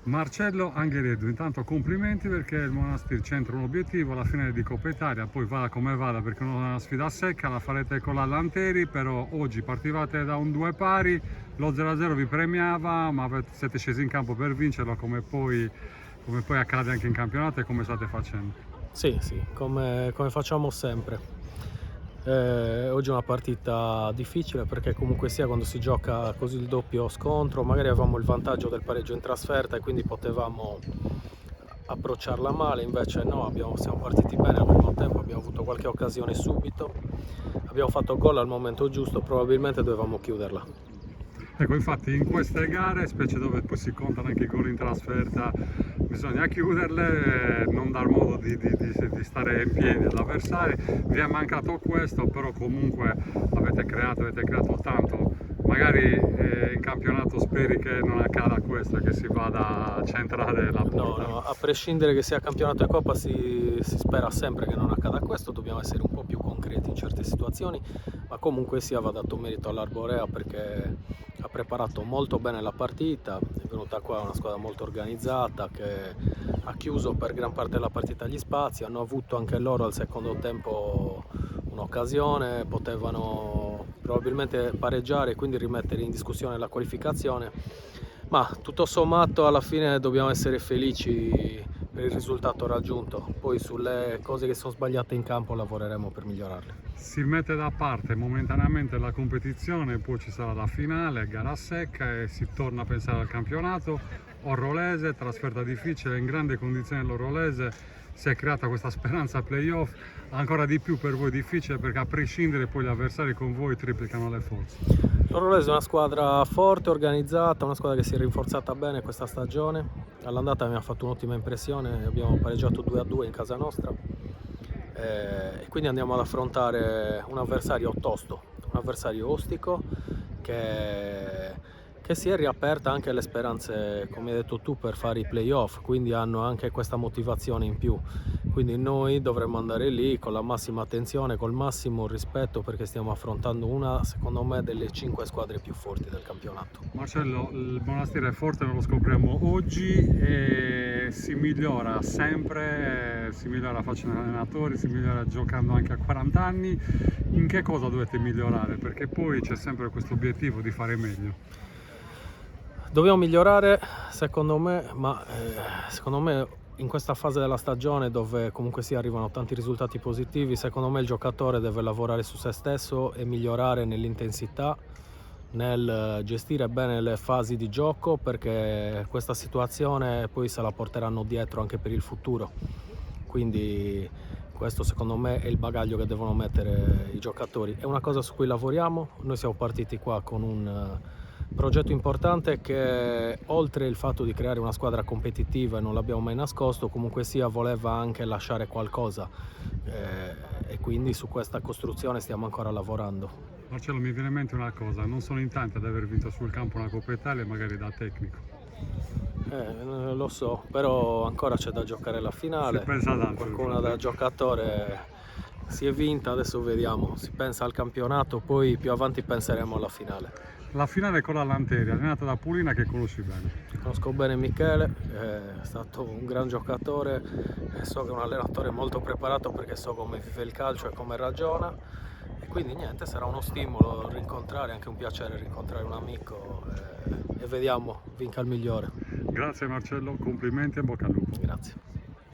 Marcello Anghereddu, intanto complimenti perché il Monastir centra un obiettivo alla finale di Coppa Italia, poi vada come vada perché non è una sfida secca, la farete con la Lanteri, però oggi partivate da un 2 pari, lo 0-0 vi premiava, ma siete scesi in campo per vincerlo come poi accade anche in campionato e come state facendo. Sì, sì, come facciamo sempre. Oggi è una partita difficile perché comunque sia quando si gioca così il doppio scontro, magari avevamo il vantaggio del pareggio in trasferta e quindi potevamo approcciarla male, invece no, siamo partiti bene al primo tempo, abbiamo avuto qualche occasione subito, abbiamo fatto gol al momento giusto, probabilmente dovevamo chiuderla. Ecco, infatti in queste gare, specie dove poi si contano anche i gol in trasferta, bisogna chiuderle, non dar modo di stare in piedi all'avversario. Vi è mancato questo, però comunque avete creato tanto. Magari in campionato speri che non accada questo, che si vada a centrare la No, porta. no, a prescindere che sia campionato e Coppa si spera sempre che non accada questo, dobbiamo essere un po' più concreti in certe situazioni, ma comunque sia va dato merito all'Arborea perché ha preparato molto bene la partita, è venuta qua una squadra molto organizzata che ha chiuso per gran parte della partita gli spazi, hanno avuto anche loro al secondo tempo un'occasione, potevano probabilmente pareggiare e quindi rimettere in discussione la qualificazione, ma tutto sommato alla fine dobbiamo essere felici per il risultato raggiunto, poi sulle cose che sono sbagliate in campo lavoreremo per migliorarle. Si mette da parte momentaneamente la competizione, poi ci sarà la finale, gara secca e si torna a pensare al campionato. Orrolese, trasferta difficile, in grande condizione l'Orrolese, si è creata questa speranza playoff, ancora di più per voi difficile perché a prescindere poi gli avversari con voi triplicano le forze. L'Orolese è una squadra forte, organizzata, una squadra che si è rinforzata bene questa stagione. All'andata mi ha fatto un'ottima impressione, abbiamo pareggiato 2-2 in casa nostra e quindi andiamo ad affrontare un avversario tosto, un avversario ostico che si è riaperta anche alle speranze, come hai detto tu, per fare i playoff, quindi hanno anche questa motivazione in più. Quindi noi dovremmo andare lì con la massima attenzione, col massimo rispetto perché stiamo affrontando una, secondo me, delle 5 squadre più forti del campionato. Marcello, il Monastir è forte, non lo scopriamo oggi e si migliora sempre, si migliora facendo allenatori, si migliora giocando anche a 40 anni. In che cosa dovete migliorare? Perché poi c'è sempre questo obiettivo di fare meglio. Dobbiamo migliorare, secondo me, ma secondo me in questa fase della stagione dove comunque si arrivano tanti risultati positivi, secondo me il giocatore deve lavorare su se stesso e migliorare nell'intensità, nel gestire bene le fasi di gioco perché questa situazione poi se la porteranno dietro anche per il futuro. Quindi questo secondo me è il bagaglio che devono mettere i giocatori. È una cosa su cui lavoriamo, noi siamo partiti qua con un progetto importante che oltre il fatto di creare una squadra competitiva e non l'abbiamo mai nascosto, comunque sia voleva anche lasciare qualcosa e quindi su questa costruzione stiamo ancora lavorando. Marcello, mi viene in mente una cosa, non sono in tanti ad aver vinto sul campo una Coppa Italia, magari da tecnico. Lo so, però ancora c'è da giocare la Si finale, pensa ad altro. qualcuna da giocatore si è vinta, adesso vediamo, si pensa al campionato, poi più avanti penseremo alla finale. La finale con la Lanteri, allenata da Pulina che conosci bene. Conosco bene Michele, è stato un gran giocatore e so che è un allenatore molto preparato perché so come vive il calcio e come ragiona e quindi niente, sarà uno stimolo rincontrare, anche un piacere rincontrare un amico e vediamo, vinca il migliore. Grazie Marcello, complimenti e bocca al lupo. Grazie.